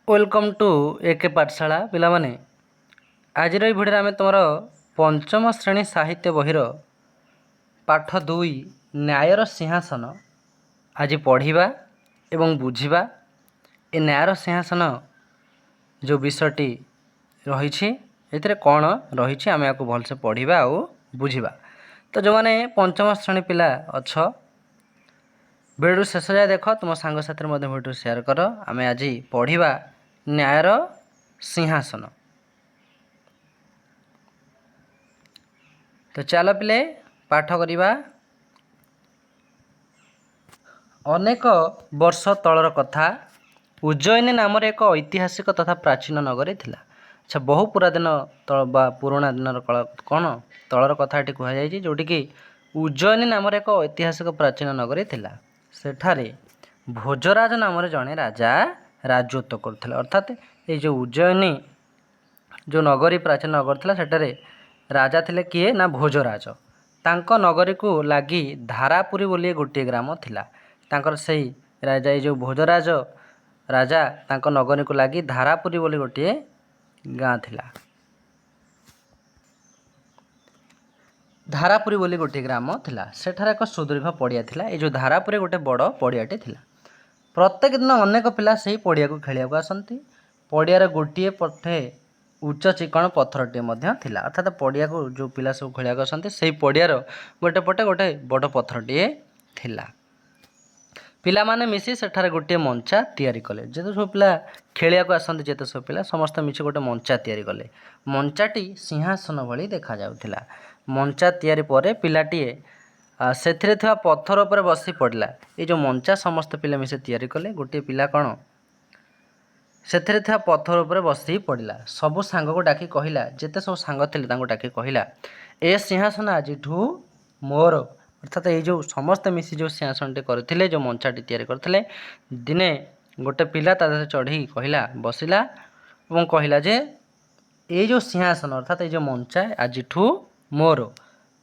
Welcome to एके पाठशाला पिला माने आज भिडियो आम तुम पंचम श्रेणी साहित्य बहिर पाठ 2 न्यायर सिंहासन आज पढ़ा एवं बुझा। ए न्यायर सिंहासन जो विषयटी रही ए कौन रही आम या भलसे पढ़ा आ बुझा। तो जो मैंने पंचम श्रेणी पिला अच्छ भिडियो शेष जाए देख तुम सांग साथी भिडियो शेयर कर। आम आज पढ़ा न्यायर सिंहासन। तो चल पिले पाठ करवा। अनेक वर्ष तलर कथा उज्जयिनी नाम एक ऐतिहासिक तथा प्राचीन नगरी थिला। अच्छा बहु पुरादिन पुराणा दिन कौन तलर कथा ये कहुई जोटि कि उज्जयिनी नाम एक ऐतिहासिक प्राचीन नगरी थिला। सेठारे भोजराज नाम जड़े राजा राजत्व करते। अर्थात ये जो उज्जयिनी जो नगरी प्राचीन नगर थिला सेठारे राजा थिले किए ना भोजराज। तांको नगरी को लगी धारापुरी बोली गोटे ग्राम थिला। तांकर सही राजा ये जो भोजराज राजा तांको नगरी को लगी धारापुरी बोली गोटे गाँ थिला। धारापुरी बोली गोटे ग्राम थिला। सेठारे एक सुदीर्घ पड़िया थिला। ये जो धारापुरी गोटे बड़ पड़ियाटे थिला। प्रत्येक दिन अनेक पिला से पड़िया को खेलिया आसती। पड़ियार गोटे पटे उच्च चिकण पत्थरटे थिला। अर्थात पड़िया को जो पिला सब खेलिया आसती से पड़ियार गोटे पटे गोटे बड़ पत्थरटे थिला। पिला माने मिसी सेठारे गोटे मंचा तैयारी कले। जेते सब पिला खेलिया को आसती जेते सब पिला समस्त मिसी गोटे मंचा तैयारी कले। मंचाटी सिंहासन भली देखा जाउथिला। मंचा तैयारी परे पिलाटीए सेथिरे थिवा पत्थर उपर बसी पड़ला। ये जो मंचा समस्त पिला मिसे तैयारी कले। गोटे पिला कौन सेथिरे थिवा पत्थर उपर बसी पड़ला। सबु सांग को डाकी कहिला जेते सब सांग थिले तांको डाकी कहिला ए सिंहासन आजिठू मोर। अर्थात ये जो समस्त मिसी जो सिंहासन करथिले जो मंचाटी तैयारी करथिले दिने गोटे पिला ता चढ़ी कहिला बसिला और कहिला जे ये जो सिंहासन अर्थात ये जो मंचा आजिठू मोर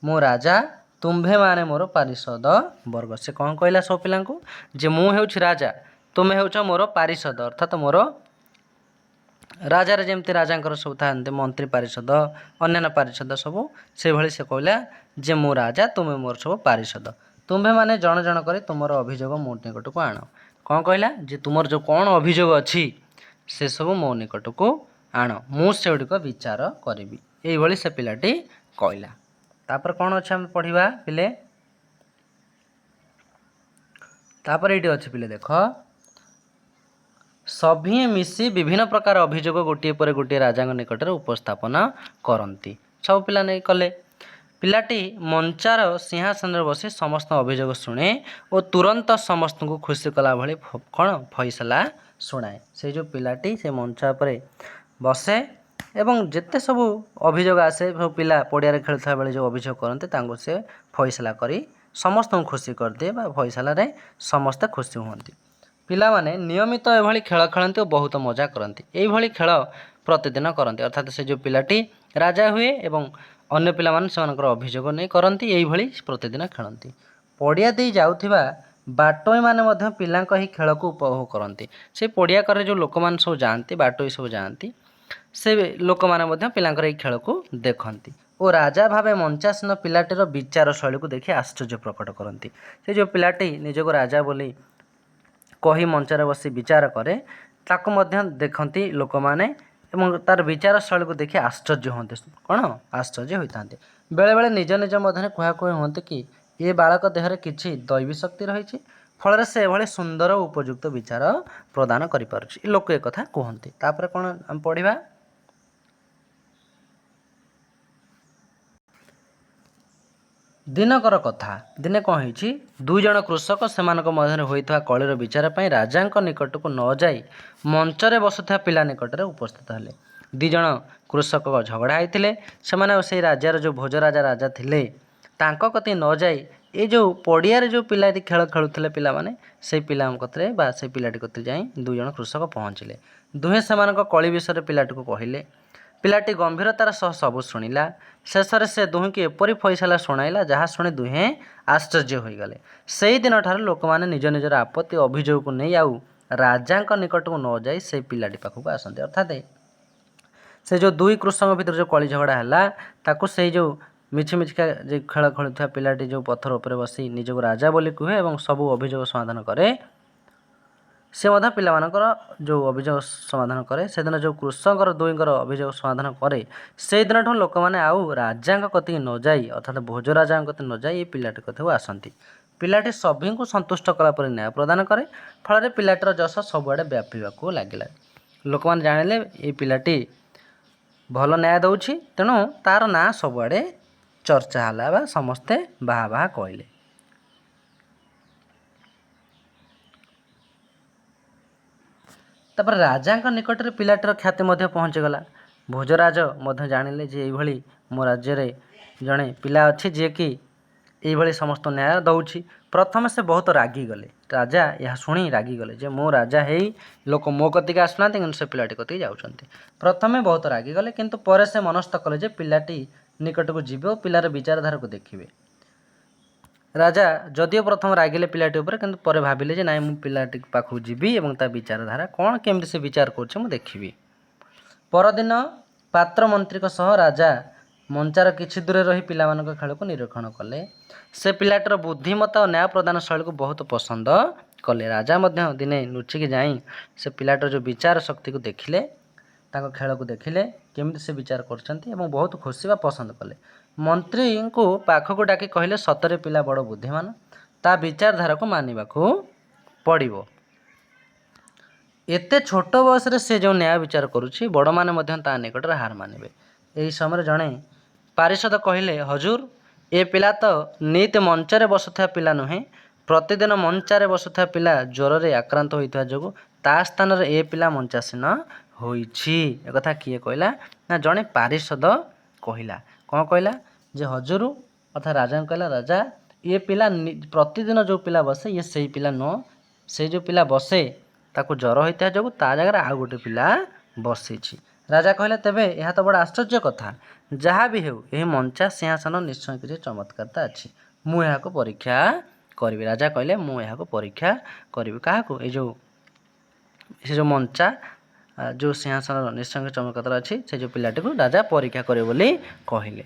मो राजा तुम्भे माने मोर पारिषद वर्ग। से कौन कहला सब पिला जे मु हेउछि राजा तुम्हें हेउछ मोर पारिषद। अर्थात मोर राजार जमती राजा सब था मंत्री पारिषद अन्य पारिषद सब से भली से कहला जे मु राजा तुम्हें मोर सब पारिषद। तुम्हें माने जन जन कर तुमर अभियोग मो निकट को आण। कौन कहला जे तुमर जो कौन अभियोग अच्छी से सब मो निकट को आण मु से विचार करी। यही से पिलाटी कहला। तापर कौन अच्छे आम पढ़ा पिले। तापर ये अच्छे पिले देख सभी मिसी विभिन्न प्रकार अभियोग गोटे पर गोटे राजा निकट उपस्थापन करती। सब पिला नहीं कले। पिलाटी मंचार सिंहासन बसी समस्त अभियोग शुणे और तुरंत समस्त को खुशी कला भली कौन फैसला शुणाए। से जो पिलाटी से मंचा पर बसे एवं जिते सब अभियोग आसे सब पिला पड़िया खेलुवा बेले जो अभियोग करते से फैसला करी समस्त को खुशी कर दिए फैसला रे समस्ते खुशी हुंती। पिला माने नियमित एभली खेल खेलती और बहुत मजा करती। यही खेल प्रतिदिन करती। अर्थात से जो पिलाटी राजा हुए एवं अन्य पिला माने सेमानकर अभियोग नहीं करती यही प्रतिदिन खेलती। पड़िया दे जाउथिबा बाटोई माने मध्य पिलांक ही खेल को उपभोग करती। से पड़िया करे जो लोक मान सब जाती बाटोई सब जाती से लोक माने मध्य पिलांकर ही खेल को देखती और राजा भावे मंचासीन पिलाटीर विचार शैली को देखि आश्चर्य प्रकट करती। से जो पिलाटी निजको राजा बोली कही मंचार बसी विचार करे ताको मध्य देखती लोक माने एवं तार विचार शैली को देखि आश्चर्य होते कौन आश्चर्य होता। बेले बेले निज निज मध्य कुहाकुही होते कि ये बालक देहरे किछि दैवी शक्ति रही फल से एभली सुंदर उपयुक्त विचार प्रदान करिपारुछि। लोक एक कथा कहते। तापर कौन आम पढ़ा दिनकर कथा। दिने कौन होइछि दुई जन कृषक सेमानक मध्य होइथवा कलिर विचार पई राजांक निकट को न जाई मंचरे बसुथा पिला निकटरे उपस्थित हेले। दुई जन कृषक झगड़ा होइथिले सेमाने से राजार जो भोजराजा राजा थिले तांक कति न जाई ये जो पड़ियारे जो पिलाटी खेल खेलुथिले पिला माने से पिला कतरे बा से पिलाटी कतरे जाई दुई जन कृषक पहुँचिले। दुहे सेमानक कली विषय पिलाटी को कहिले। पिलाटी गंभीरतार सह सबू शुणिला। शेषर से दुहे की एपरी फैसला शुणाइला जहाँ शुणी दुहे आश्चर्य होगले। से ही दिन ठार लोक मैंने निज निजर आपत्ति अभियोग को नहीं आउ ରାଜାଙ୍କ ନିକଟକୁ ନ ଯାଇ ସେ ପିଲାଟି ପାଖକୁ ଆସନ୍ତି। ଅର୍ଥାତ୍ ସେ ଯେଉଁ ଦୁଇ କୃଷକ ଭିତରେ ଯେଉଁ କଳି ଝଗଡ଼ା ହେଲା ତାକୁ ସେଇ ଯେଉଁ ମିଛିମିଛିକା ଯେ ଖେଳ ଖେଳୁଥିବା ପିଲାଟି ଯେଉଁ ପଥର ଉପରେ ବସି ନିଜକୁ ରାଜା ବୋଲି କୁହେ ଏବଂ ସବୁ ଅଭିଯୋଗ ସମାଧାନ କରେ, ସେ ମଧ୍ୟ ପିଲାମାନଙ୍କର ଯେଉଁ ଅଭିଯୋଗ ସମାଧାନ କରେ, ସେଦିନ ଯେଉଁ କୃଷକଙ୍କର ଦୁଇଙ୍କର ଅଭିଯୋଗ ସମାଧାନ କରେ, ସେଇଦିନଠୁ ଲୋକମାନେ ଆଉ ରାଜାଙ୍କ କତିକି ନ ଯାଇ ଅର୍ଥାତ୍ ଭୋଜ ରାଜାଙ୍କ କତିକି ନ ଯାଇ ଏ ପିଲାଟି କତିକୁ ଆସନ୍ତି। ପିଲାଟି ସଭିଙ୍କୁ ସନ୍ତୁଷ୍ଟ କଲା ପରେ ନ୍ୟାୟ ପ୍ରଦାନ କରେ। ଫଳରେ ପିଲାଟିର ଯଶ ସବୁଆଡ଼େ ବ୍ୟାପିବାକୁ ଲାଗିଲା। ଲୋକମାନେ ଜାଣିଲେ ଏ ପିଲାଟି ଭଲ ନ୍ୟାୟ ଦେଉଛି, ତେଣୁ ତା'ର ନାଁ ସବୁଆଡ଼େ ଚର୍ଚ୍ଚା ହେଲା ବା ସମସ୍ତେ ବାହା ବାହା କହିଲେ। ତାପରେ ରାଜାଙ୍କ ନିକଟରେ ପିଲାଟିର ଖ୍ୟାତି ମଧ୍ୟ ପହଞ୍ଚିଗଲା। ଭୋଜରାଜ ମଧ୍ୟ ଜାଣିଲେ ଯେ ଏଇଭଳି ମୋ ରାଜ୍ୟରେ ଜଣେ ପିଲା ଅଛି ଯିଏକି ଏଇଭଳି ସମସ୍ତ ନ୍ୟାୟ ଦେଉଛି। ପ୍ରଥମେ ସେ ବହୁତ ରାଗିଗଲେ। ରାଜା ଏହା ଶୁଣି ରାଗିଗଲେ ଯେ ମୁଁ ରାଜା ହେଇ ଲୋକ ମୋ କତିକି ଆସୁନାହାନ୍ତି, କିନ୍ତୁ ସେ ପିଲାଟି କତିକି ଯାଉଛନ୍ତି। ପ୍ରଥମେ ବହୁତ ରାଗିଗଲେ, କିନ୍ତୁ ପରେ ସେ ମନସ୍ଥ କଲେ ଯେ ପିଲାଟି ନିକଟକୁ ଯିବେ ଓ ପିଲାର ବିଚାରଧାରାକୁ ଦେଖିବେ। ରାଜା ଯଦିଓ ପ୍ରଥମେ ରାଗିଲେ ପିଲାଟି ଉପରେ, କିନ୍ତୁ ପରେ ଭାବିଲେ ଯେ ନାଇଁ ମୁଁ ପିଲାଟି ପାଖକୁ ଯିବି ଏବଂ ତା ବିଚାରଧାରା କ'ଣ କେମିତି ସେ ବିଚାର କରୁଛି ମୁଁ ଦେଖିବି। ପରଦିନ ପାତ୍ର ମନ୍ତ୍ରୀଙ୍କ ସହ ରାଜା ମଞ୍ଚାର କିଛି ଦୂରରେ ରହି ପିଲାମାନଙ୍କ ଖେଳକୁ ନିରୀକ୍ଷଣ କଲେ। ସେ ପିଲାଟିର ବୁଦ୍ଧିମତ୍ତା ଓ ନ୍ୟାୟ ପ୍ରଦାନ ଶୈଳୀକୁ ବହୁତ ପସନ୍ଦ କଲେ। ରାଜା ମଧ୍ୟ ଦିନେ ଲୁଚିକି ଯାଇ ସେ ପିଲାଟିର ଯେଉଁ ବିଚାର ଶକ୍ତିକୁ ଦେଖିଲେ, ତାଙ୍କ ଖେଳକୁ ଦେଖିଲେ କେମିତି ସେ ବିଚାର କରୁଛନ୍ତି ଏବଂ ବହୁତ ଖୁସି ବା ପସନ୍ଦ କଲେ। ମନ୍ତ୍ରୀଙ୍କୁ ପାଖକୁ ଡାକି କହିଲେ ସତରେ ପିଲା ବଡ଼ ବୁଦ୍ଧିମାନ, ତା ବିଚାରଧାରାକୁ ମାନିବାକୁ ପଡ଼ିବ। ଏତେ ଛୋଟ ବୟସରେ ସେ ଯେଉଁ ନ୍ୟାୟ ବିଚାର କରୁଛି, ବଡ଼ମାନେ ମଧ୍ୟ ତା ନିକଟରେ ହାର ମାନିବେ। ଏହି ସମୟରେ ଜଣେ ପାରିଷଦ କହିଲେ, ହଜୁର, ଏ ପିଲା ତ ନିତ ମଞ୍ଚାରେ ବସୁଥିବା ପିଲା ନୁହେଁ। ପ୍ରତିଦିନ ମଞ୍ଚାରେ ବସୁଥିବା ପିଲା ଜ୍ୱରରେ ଆକ୍ରାନ୍ତ ହୋଇଥିବା ଯୋଗୁଁ ତା ସ୍ଥାନରେ ଏ ପିଲା ମଞ୍ଚାସୀନ ହୋଇଛି। ଏକଥା କିଏ କହିଲା? ନା ଜଣେ ପାରିଷଦ କହିଲା। କ'ଣ କହିଲା? ଯେ ହଜୁର ଅର୍ଥାତ୍ ରାଜାଙ୍କୁ କହିଲା, ରାଜା ଏ ପିଲା ପ୍ରତିଦିନ ଯେଉଁ ପିଲା ବସେ ଇଏ ସେଇ ପିଲା ନୁହଁ। ସେଇ ଯେଉଁ ପିଲା ବସେ ତାକୁ ଜ୍ୱର ହୋଇଥିବା ଯୋଗୁଁ ତା ଜାଗାରେ ଆଉ ଗୋଟେ ପିଲା ବସିଛି। ରାଜା କହିଲେ, ତେବେ ଏହା ତ ବଡ଼ ଆଶ୍ଚର୍ଯ୍ୟ କଥା। ଯାହା ବି ହେଉ ଏହି ମଞ୍ଚା ସିଂହାସନ ନିଶ୍ଚୟ କିଛି ଚମତ୍କାରତା ଅଛି। ମୁଁ ଏହାକୁ ପରୀକ୍ଷା କରିବି। ରାଜା କହିଲେ, ମୁଁ ଏହାକୁ ପରୀକ୍ଷା କରିବି। କାହାକୁ? ସେ ଯେଉଁ ମଞ୍ଚା ଯେଉଁ ସିଂହାସନ ନିଶ୍ଚୟ ଚମତ୍କାର ଅଛି, ସେ ଯେଉଁ ପିଲାଟିକୁ ରାଜା ପରୀକ୍ଷା କରିବେ ବୋଲି କହିଲେ।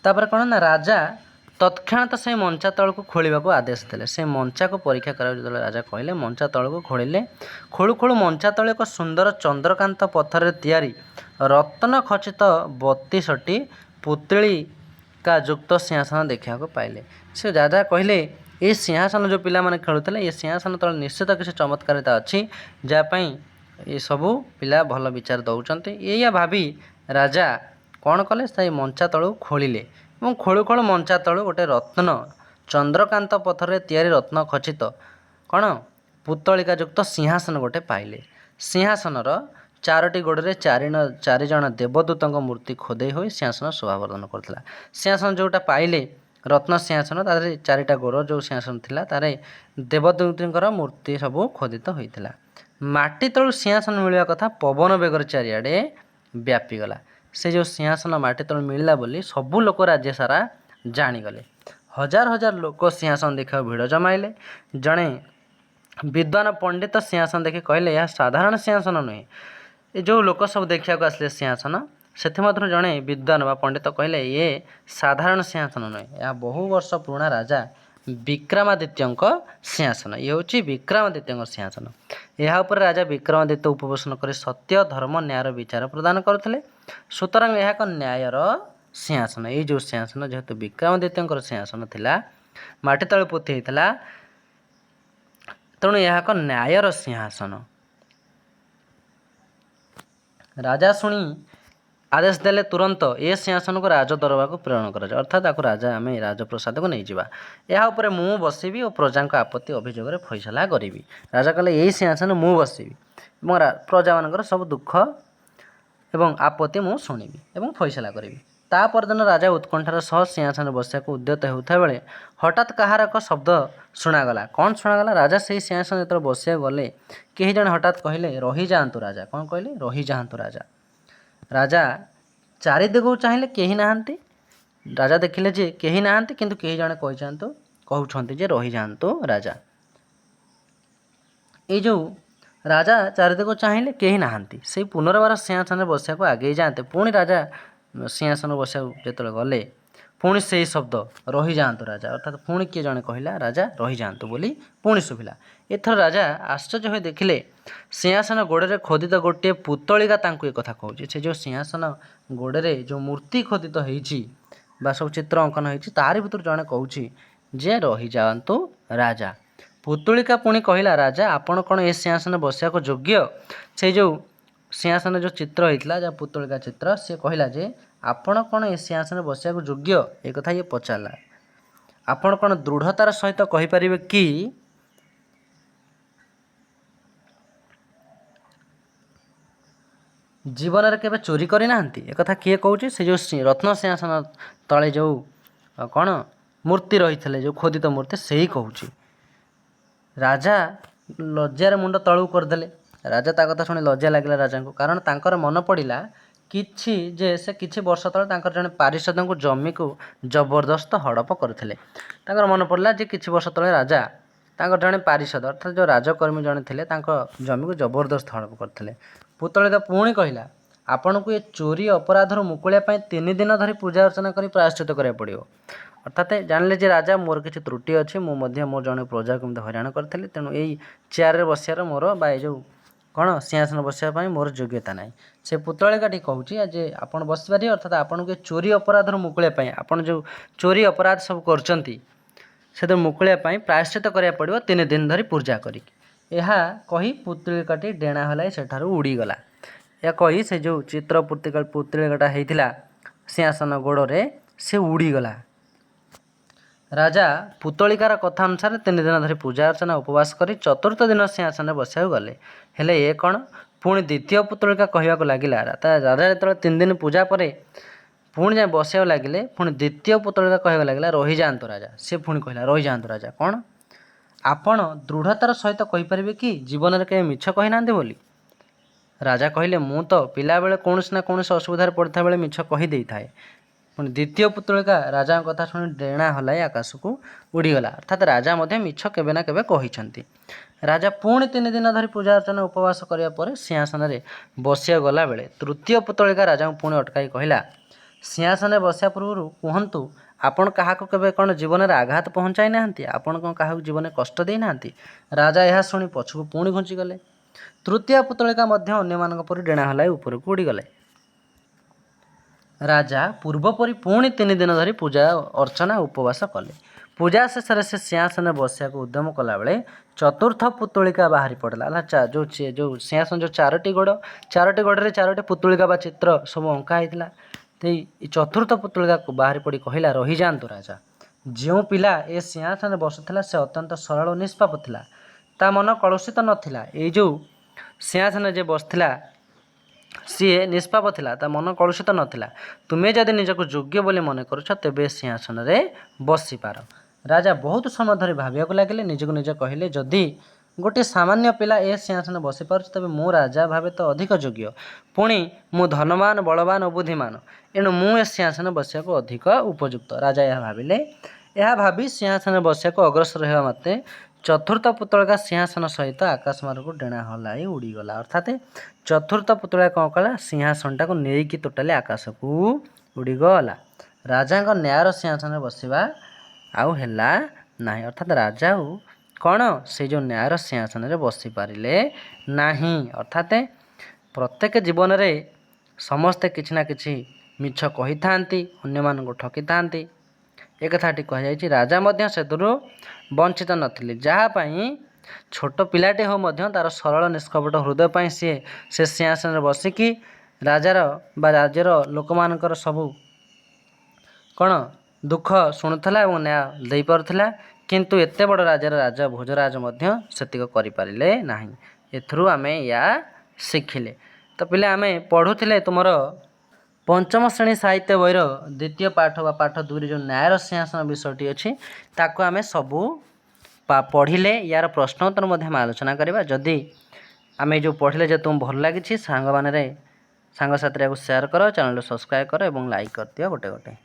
ତାପରେ କ'ଣ ନା ରାଜା ତତ୍କ୍ଷଣାତ ସେ ମଞ୍ଚା ତଳକୁ ଖୋଳିବାକୁ ଆଦେଶ ଦେଲେ। ସେ ମଞ୍ଚାକୁ ପରୀକ୍ଷା କରିବାକୁ ଯେତେବେଳେ ରାଜା କହିଲେ, ମଞ୍ଚା ତଳକୁ ଖୋଳିଲେ। ଖୋଳୁ ଖୋଳୁ ମଞ୍ଚା ତଳେ ଏକ ସୁନ୍ଦର ଚନ୍ଦ୍ରକାନ୍ତ ପଥରରେ ତିଆରି ରତ୍ନ ଖଚିତ 32ଟି ପୁତଳିକା ଯୁକ୍ତ ସିଂହାସନ ଦେଖିବାକୁ ପାଇଲେ। ସେ ରାଜା କହିଲେ, ଏ ସିଂହାସନ ଯେଉଁ ପିଲାମାନେ ଖେଳୁଥିଲେ, ଏ ସିଂହାସନ ତଳେ ନିଶ୍ଚିତ କିଛି ଚମତ୍କାରିତା ଅଛି, ଯାହା ପାଇଁ ଏସବୁ ପିଲା ଭଲ ବିଚାର ଦେଉଛନ୍ତି। ଏଇଆ ଭାବି ରାଜା କ'ଣ କଲେ? ସେଇ ମଞ୍ଚା ତଳକୁ ଖୋଳିଲେ ଏବଂ ଖୋଳୁ ଖୋଳୁ ମଞ୍ଚା ତଳୁ ଗୋଟେ ରତ୍ନ ଚନ୍ଦ୍ରକାନ୍ତ ପଥରରେ ତିଆରି ରତ୍ନ ଖଚିତ କ'ଣ ପୁତଳିକା ଯୁକ୍ତ ସିଂହାସନ ଗୋଟେ ପାଇଲେ। ସିଂହାସନର ଚାରୋଟି ଗୋଡ଼ରେ ଚାରିଜଣ ଦେବଦୂତଙ୍କ ମୂର୍ତ୍ତି ଖୋଦେଇ ହୋଇ ସିଂହାସନ ଶୋଭା ପ୍ରଦାନ କରୁଥିଲା। ସିଂହାସନ ଯେଉଁଟା ପାଇଲେ ରତ୍ନ ସିଂହାସନ, ତା ଦେହରେ ଚାରିଟା ଗୋଡ଼ ଯେଉଁ ସିଂହାସନ ଥିଲା, ତାରେ ଦେବଦୂତଙ୍କର ମୂର୍ତ୍ତି ସବୁ ଖୋଦିତ ହୋଇଥିଲା। ମାଟି ତଳୁ ସିଂହାସନ ମିଳିବା କଥା ପବନ ବେଗରେ ଚାରିଆଡ଼େ ବ୍ୟାପିଗଲା। ସେ ଯେଉଁ ସିଂହାସନ ମାଟି ତଳୁ ମିଳିଲା ବୋଲି ସବୁ ଲୋକ ରାଜ୍ୟ ସାରା ଜାଣିଗଲେ। ହଜାର ହଜାର ଲୋକ ସିଂହାସନ ଦେଖିବାକୁ ଭିଡ଼ ଜମାଇଲେ। ଜଣେ ବିଦ୍ୱାନ ପଣ୍ଡିତ ସିଂହାସନ ଦେଖି କହିଲେ, ଏହା ସାଧାରଣ ସିଂହାସନ ନୁହେଁ। ଏ ଯେଉଁ ଲୋକ ସବୁ ଦେଖିବାକୁ ଆସିଲେ ସିଂହାସନ, ସେଥିମଧ୍ୟରୁ ଜଣେ ବିଦ୍ୱାନ ବା ପଣ୍ଡିତ କହିଲେ, ଇଏ ସାଧାରଣ ସିଂହାସନ ନୁହେଁ, ଏହା ବହୁ ବର୍ଷ ପୁରୁଣା ରାଜା ବିକ୍ରମାଦିତ୍ୟଙ୍କ ସିଂହାସନ। ଇଏ ହେଉଛି ବିକ୍ରମାଦିତ୍ୟଙ୍କ ସିଂହାସନ। ଏହା ଉପରେ ରାଜା ବିକ୍ରମାଦିତ୍ୟ ଉପବେଶନ କରି ସତ୍ୟ, ଧର୍ମ, ନ୍ୟାୟର ବିଚାର ପ୍ରଦାନ କରୁଥିଲେ। ସୁତରାଂ ଏହା ଏକ ନ୍ୟାୟର ସିଂହାସନ। ଏଇ ଯେଉଁ ସିଂହାସନ ଯେହେତୁ ବିକ୍ରମାଦିତ୍ୟଙ୍କର ସିଂହାସନ ଥିଲା, ମାଟି ତଳେ ପୋତି ହେଇଥିଲା, ତେଣୁ ଏହା ଏକ ନ୍ୟାୟର ସିଂହାସନ। ରାଜା ଶୁଣି ଆଦେଶ ଦେଲେ, ତୁରନ୍ତ ଏ ସିଂହାସନକୁ ରାଜ ଦରବାରକୁ ପ୍ରେରଣ କରାଯାଉ, ଅର୍ଥାତ୍ ତାକୁ ରାଜା ଆମେ ରାଜପ୍ରସାଦକୁ ନେଇଯିବା। ଏହା ଉପରେ ମୁଁ ବସିବି ଓ ପ୍ରଜାଙ୍କ ଆପତ୍ତି ଅଭିଯୋଗରେ ଫଇସଲା କରିବି। ରାଜା କହିଲେ, ଏଇ ସିଂହାସନ ମୁଁ ବସିବି ଏବଂ ପ୍ରଜାମାନଙ୍କର ସବୁ ଦୁଃଖ ଏବଂ ଆପତ୍ତି ମୁଁ ଶୁଣିବି ଏବଂ ଫଇସଲା କରିବି। ତା ପରଦିନ ରାଜା ଉତ୍କଣ୍ଠାର ସହ ସିଂହାସନରେ ବସିବାକୁ ଉଦ୍ୟତ ହେଉଥିବା ବେଳେ ହଠାତ୍ କାହାର ଏକ ଶବ୍ଦ ଶୁଣାଗଲା। କ'ଣ ଶୁଣାଗଲା? ରାଜା ସେହି ସିଂହାସନ ଯେତେବେଳେ ବସିବାକୁ ଗଲେ, କେହି ଜଣେ ହଠାତ୍ କହିଲେ, ରହିଯାଆନ୍ତୁ ରାଜା। କ'ଣ କହିଲେ? ରହିଯାଆନ୍ତୁ ରାଜା। ରାଜା ଚାରିଦିଗକୁ ଚାହିଁଲେ, କେହି ନାହାନ୍ତି। राजा देखिले जे केही नाहांती किंतु केही जणे कहउछंती जे रही जांतु राजा। ए जो राजा चारिदिग चाहिए केही नाहांती से पुनर्बार सिंहासन बसिया को आगे जाते पुणी राजा सिंहासन बसिया जो गले पुणी से शब्द रही जातु राजा अर्थात पुणी किए जड़े कहला राजा रही जातु बोली पुणी शुभिला। एथर राजा आश्चर्य हो देखिले सिंहासन गोड़े खोदित गोटे पुतलिका तांकु एक कथा कहूँ से जो सिंहासन गोड़े जो मूर्ति खोदित होईची बा सब चित्र अंकन होईची तारि भितर जड़े कहूँ जे रही जातु राजा। पुतुलिका पुणी कहला राजा आपण कौन ए सिंहासन बसिया को योग्य से जो सिंहासन जो चित्र होता जहाँ पुतुलिका चित्र सी कहला जे आपण कौन ए सिंहासन बसिया को योग्य एक कथा ये पचारा आपण कौन दृढ़तार सहित कहीपर कि जीवन में केवे चोरी करना एक कथा किए कौच से जो रत्न सिंहासन तले जो कौन मूर्ति रही थे जो खोदित मूर्ति से ही कहूँ। राजा लज्जार मुंड तलू करदे राजा ता कथा शुणी लज्जा लगे राजा को कारण तांकर मन पड़ा किछि जे से किछि वर्ष तले तांकर जने पारिषद को जमी को जबरदस्त हड़प करथिले तांकर मन पड़ा जे किछि वर्ष तले राजा तांकर जने पारिषद अर्थात जो राजकर्मी जने थिले तांकर जमी को जबरदस्त हड़प करथिले। पुतलिका पुणी कहला आपण को ये चोरी अपराधर मुकुलिया 3 दिन धरी पूजा अर्चना करी प्रायश्चित करिया पड़ियो अर्थात जानले जे राजा मोर किसी त्रुटि अच्छी मुझे मोर जड़े प्रजा को हईराण करी तेणु यही चेयर बसियार मोर बा जो कौन सिंहासन बसापी मोर योग्यता ना से पुतलिकाटी कहूँ जे आप बसपारे अर्थात आपन को चोरी अपराधर मुकुलिया आप जो चोरी अपराध सब कर मुकुलिया प्रायश्चित करा पड़ो 3 दिन धरी पूजा करी कही पुतलिकाटी डेणा हलाई सेठारू उड़ीगला। या कही से जो चित्र पुतलिकाटा होता सिंहासन गोड़े से उड़ीगला। राजा पुतलिकार कथा अनुसार 3 दिन धरी पूजा अर्चना उपवास करी चतुर्थ दिन सिंहासन बसिया गले हेले ये कौन पुणी द्वितीय पुतलिका कहवाक लगिला राजा जो 3 दिन पूजा पर पुणी जाए बसिया लगिले पुणी द्वितीय पुतलिका कहवाक लगिला रही जातु राजा से पुणी कहला रही जातु राजा कौन आपण दृढ़तार सहित कहीपर कि जीवन में कहीं मिछ कही ना बोली। राजा कहले मु तो पिला बेले कौन ना कौन असुविधार पड़ता बेले मिछ कहीदे थाए पुणी द्वितीय पुतलिका राजा कथा शुणी डेणा हलाई आकाश को उड़ीगला अर्थात राजा मिछ केबे ना केबे कहिसंती। राजा पुणी 3 दिन धरी पूजा अर्चना उपवास करिया परे सिंहासन रे बसिया गला बेले तृतीय पुतलिका राजा को पुणी अटकाई कहला सिंहासन बसिया पूर्व कहतु आपण क्या केबे कौन जीवन में आघात पहुँचाई ना आपण कौन क्या जीवन में कष्ट दे ना। राजा यह शुणी पछकू पुणी घुंचीगले। तृतीय पुतलिका अन्य मान परि डेणा हलाई ऊपर को उड़ीगले। राजा पूर्वपरी पुणी 3 दिन धरी पूजा अर्चना उपवास कले। पूजा शेष से सिंहासन बसिया को उद्यम कला बेले चतुर्थ पुतलिका बाहरी पड़ला जो सिंहासन जो 4टी गोड़े 4टी पुतलिका बा चित्र सब अंका होता चतुर्थ पुतलिका को बाहरी पड़ी कहला रही जातु राजा। जो पिला ए सिंहासन बसुला से अत्यंत सरल और निष्पाप थिला ता मन कलुषित नथिला ए जो सिंहासन जे बसला सी निष्पाप थिला ता मन कलुषित नथिला तुमे जदि निजक योग्य बोली मन करुछ तेबे सिंहासन रे बसी पार। राजा बहुत समय धरी भाविया को लगे निजक निज कहले जदि गोटे सामान्य पिला ए सिंहासन बसी पार तेबे मु राजा भावे तो अधिक योग्य पुणी मु धनवान बलवान और बुद्धिमान एणु मु ए सिंहासन बसिया को अधिक उपयुक्त। राजा यह भाविले यह भावी सिंहासन बसिया को अग्रसर होगा मते चतुर्थ पुतलिका सिंहासन सहित आकाश मार्ग डेणा हलाई उड़ीगला अर्थात चतुर्थ पुतलिका कौन कला सिंहासन टाक नहीं टोटाली आकाश को उड़ीगला। राजा न्यायर सिंहासन बसवा आउ हैला ना अर्थात राजा कौन से जो न्यायर सिंहासन रे बसी पारिले नाही अर्थात प्रत्येक जीवन रे समस्ते किछि ना किछि मिछ कही थांती अन्य मान को ठकी थांती एक कथाटी कह राजा मध्य से वंचित नथिले जहाँपाई छोट पिलाटे हो मध्य तार सरल निष्कपट हृदय पाई से सिंहासन बसिकी राजार बा राज्यर लोक मानकर सबू कौन दुख शुणुला और न्याय दे पारुला किंतु एते बड़ राजार राजा भोजराज मध्य सेतिक करि पारिले नाही। एथरू आमे या शिखिले तो पिले आमे पढ़ुले तुमर पंचम श्रेणी साहित्य बहीर द्वितीय पाठ बा पाठ 2 जो न्यायर सिंहासन विषयटी अच्छी ताको आमे सबू पढ़िले यार प्रश्नोत्तर मध्य आलोचना करवा जदि आमे जो पढ़िले जो तुम भल लगी सांग साथी को शेयर कर चैनल सब्सक्राइब कर और लाइक कर दियो गोटे गोटे।